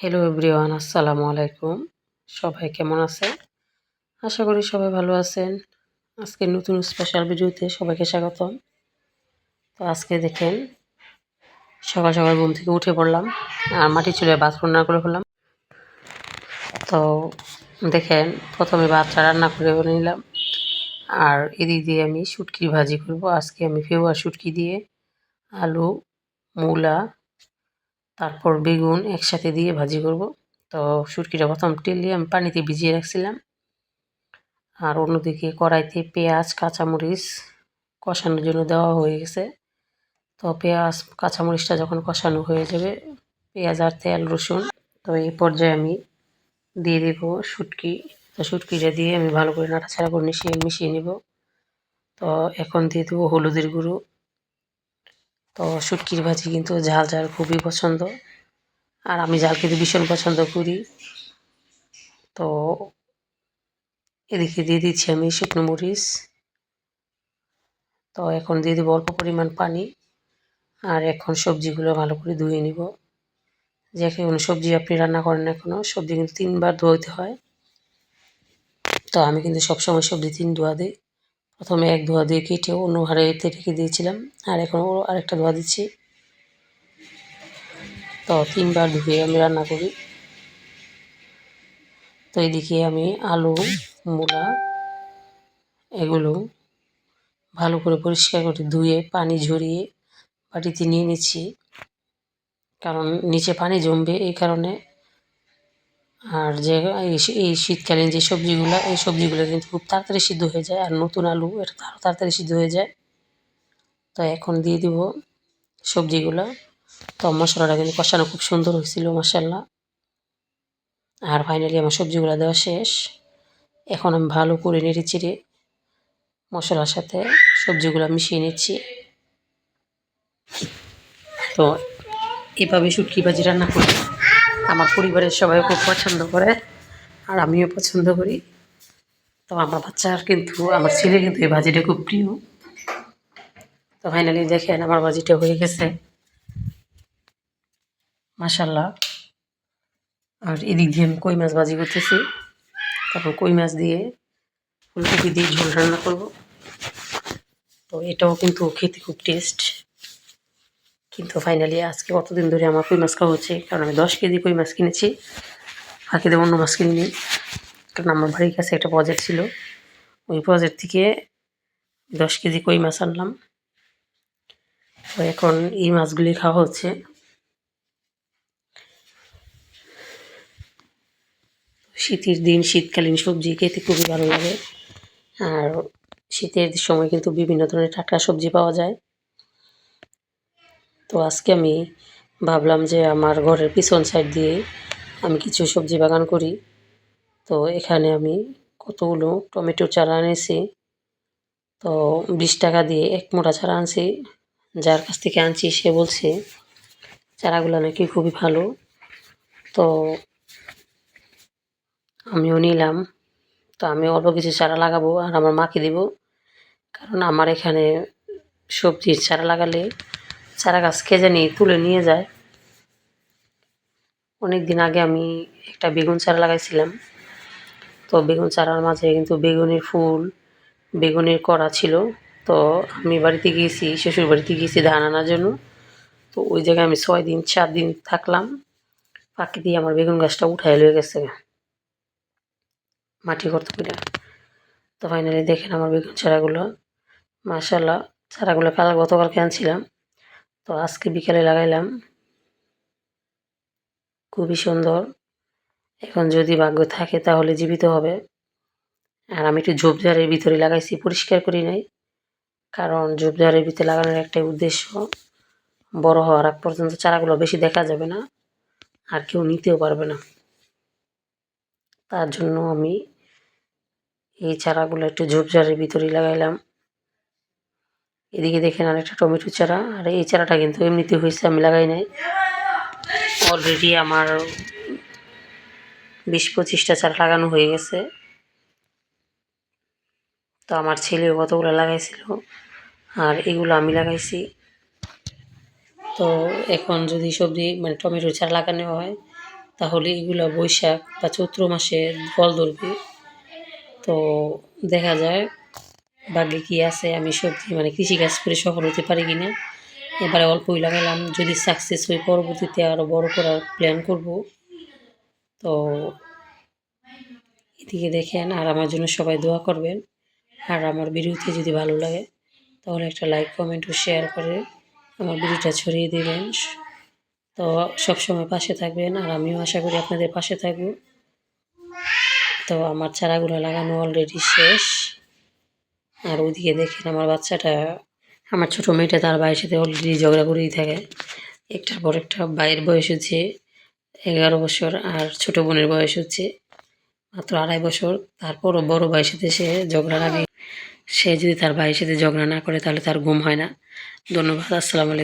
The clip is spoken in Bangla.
হ্যালো এভরিওয়ান, আসসালামু আলাইকুম। সবাই কেমন আছেন? আশা করি সবাই ভালো আছেন। আজকে নতুন স্পেশাল ভিডিওতে সবাইকে স্বাগতম। তো আজকে দেখেন, সকাল সকাল ঘুম থেকে উঠে পড়লাম আর মাটি চুলায় ভাত রান্না করে ফেললাম। তো দেখেন, প্রথমে ভাতটা রান্না করে নিলাম আর এদিক দিয়ে আমি শুটকি ভাজি করব। আজকে আমি ফেওয়া শুটকি দিয়ে আলু, মূলা, তারপর বেগুন একসাথে দিয়ে ভাজি করব। তো শুটকিটা প্রথম তেল দিয়ে আমি পানিতে ভিজিয়ে রাখছিলাম। আর অন্যদিকে কড়াইতে পেঁয়াজ কাঁচামরিচ কষানোর জন্য দেওয়া হয়ে গেছে। তো পেঁয়াজ কাঁচামরিচটা যখন কষানো হয়ে যাবে, পেঁয়াজ আর তেল রসুন, তো এই পর্যায়ে আমি দিয়ে দেব শুটকি। তো শুটকিটা দিয়ে আমি ভালো করে নাড়াচাড়া করে মিশিয়ে নেব। তো এখন দিয়ে দেবো হলুদের গুঁড়ো। তো শুটকির ভাজি কিন্তু ঝাল ঝাল খুবই পছন্দ, আর আমি ঝাল খেতে ভীষণ পছন্দ করি। তো এদিকে দিয়ে দিচ্ছি আমি শুকনো মরিচ। তো এখন দিয়ে দেবো অল্প পরিমাণ পানি। আর এখন সবজিগুলো ভালো করে ধুয়ে নিব। যে কোনো সবজি আপনি রান্না করেন না কেন, সবজি কিন্তু 3 বার ধুইতে হয়। তো আমি কিন্তু সবসময় সবজি 3 ধোয়া দিই। প্রথমে 1 ধোয়া দিয়ে কেটে অন্য হাঁড়িতে রেখে দিয়েছিলাম, আর এখন আরেকটা ধোয়া দিচ্ছি। তো 3 বার ধুয়ে আমি রান্না করি। তো এদিকে আমি আলু, মূলা এগুলো ভালো করে পরিষ্কার করে ধুয়ে পানি ঝরিয়ে বাটিতে নিয়ে নিচ্ছি, কারণ নিচে পানি জমবে এই কারণে। আর যে এই শীতকালীন যে সবজিগুলো, এই সবজিগুলো কিন্তু খুব তাড়াতাড়ি সিদ্ধ হয়ে যায়, আর নতুন আলু এটা আরও তাড়াতাড়ি সিদ্ধ হয়ে যায়। তো এখন দিয়ে দিব সবজিগুলো। তো মশলাটা কিন্তু কষানো খুব সুন্দর হয়েছিল মাশাআল্লাহ। আর ফাইনালি আমার সবজিগুলো দেওয়া শেষ। এখন আমি ভালো করে নেড়েচেড়ে মশলার সাথে সবজিগুলো মিশিয়ে নিচ্ছি। তো এভাবে শুটকি ভাজি রান্না করি, আমার পরিবারের সবাই খুব পছন্দ করে, আর আমিও পছন্দ করি। তো আমার বাচ্চার কিন্তু, আমার ছেলে কিন্তু এই ভাজিটা খুব প্রিয়। তো ফাইনালি দেখেন আমার ভাজিটা হয়ে গেছে মাশাআল্লাহ। আর এদিক দিয়ে আমি কই মাছ ভাজি করতেছি। তারপর কই মাছ দিয়ে ফুলকপি দিয়ে ঝোল রান্না করব। তো এটাও কিন্তু খেতে খুব টেস্ট। কিন্তু ফাইনালি আজকে কতদিন ধরে আমার কই মাছ খাওয়া হচ্ছে, কারণ আমি 10 কেজি কই মাছ কিনেছি, বাকিদের অন্য মাছ কিনিনি। কারণ আমার বাড়ির কাছে একটা প্রজেক্ট ছিল, ওই প্রজেক্ট থেকে 10 কেজি কই মাছ আনলাম। তো এখন এই মাছগুলি খাওয়া হচ্ছে। শীতের দিন শীতকালীন সবজি খেতে খুবই ভালো লাগে। আর শীতের সময় কিন্তু বিভিন্ন ধরনের টাটকা সবজি পাওয়া যায়। তো আজকে আমি ভাবলাম যে আমার ঘরের পিছন সাইড দিয়ে আমি কিছু সবজি বাগান করি। তো এখানে আমি কতগুলো টমেটো চারা এনেছি। তো 20 টাকা দিয়ে 1 মোটা চারা আনছি। যার কাছ থেকে আনছি সে বলছে চারাগুলো নাকি খুবই ভালো। তো আমিও নিলাম। তো আমি অল্প কিছু চারা লাগাবো আর আমার মাকে দিব, কারণ আমার এখানে সবজির চারা লাগালে চারা গাছ কে জানি তুলে নিয়ে যায়। অনেক দিন আগে আমি একটা বেগুন চারা লাগাইছিলাম। তো বেগুন চারার মাঝে কিন্তু বেগুনের ফুল, বেগুনের কড়া ছিল। তো আমি বাড়িতে গিয়েছি, শ্বশুর বাড়িতে গিয়েছি ধান আনার জন্য। তো ওই জায়গায় আমি 6 দিন 4 দিন থাকলাম। ফাঁকি দিয়ে আমার বেগুন গাছটা উঠায় লয়ে গেছে মাটি গর্ত করে। তো ফাইনালি দেখেন আমার বেগুন চারাগুলো মাশাআল্লাহ। চারাগুলো গতকালকে আনছিলাম, তো আজকে বিকালে লাগাইলাম। খুবই সুন্দর। এখন যদি ভাগ্য থাকে তাহলে জীবিত হবে। আর আমি একটু ঝোপঝাড়ের ভিতরে লাগাইছি, পরিষ্কার করি নাই, কারণ ঝোপঝাড়ের ভিতরে লাগানোর একটাই উদ্দেশ্য, বড় হওয়ার আগ পর্যন্ত চারাগুলো বেশি দেখা যাবে না আর কেউ নিতেও পারবে না। তার জন্য আমি এই চারাগুলো একটু ঝোপঝাড়ের ভিতরেই লাগাইলাম। এদিকে দেখেন আরেকটা টমেটো চারা, আর এই চারাটা কিন্তু এমনিতে হয়েছে, আমি লাগাই নাই। অলরেডি আমার 20-25টা চারা লাগানো হয়ে গেছে। তো আমার ছেলেও কতগুলো লাগাইছিল, আর এগুলো আমি লাগাইছি। তো এখন যদি সবজি মানে টমেটো চারা লাগানো হয়, তাহলে এগুলো বৈশাখ বা চৈত্র মাসে ফল ধরবে। তো দেখা যায় ভাগ্যে কী আছে, আমি সবজি মানে কৃষিকাজ করে সফল হতে পারি কি না। এবারে অল্পই লাগালাম, যদি সাকসেস হই পরবর্তীতে আরও বড় করার প্ল্যান করব। তো এদিকে দেখেন, আর আমার জন্য সবাই দোয়া করবেন। আর আমার ভিডিওটি যদি ভালো লাগে তাহলে একটা লাইক, কমেন্ট ও শেয়ার করে আমার ভিডিওটা ছড়িয়ে দেবেন। তো সবসময় পাশে থাকবেন, আর আমিও আশা করি আপনাদের পাশে থাকব। তো আমার চারাগুলো লাগানো অলরেডি শেষ। আর ওইদিকে দেখেন আমার বাচ্চাটা, আমার ছোটো মেয়েটা তার ভাইয়ের সাথে অলরেডি ঝগড়া করেই থাকে। একটার পর একটা। ভাইয়ের বয়স হচ্ছে 11 বছর, আর ছোটো বোনের বয়স হচ্ছে মাত্র 2.5 বছর। তারপরও বড় ভাইয়ের সাথে সে ঝগড়া লাগে। সে যদি তার ভাইয়ের সাথে ঝগড়া না করে তাহলে তার ঘুম হয় না। ধন্যবাদ। আসসালামু আলাইকুম।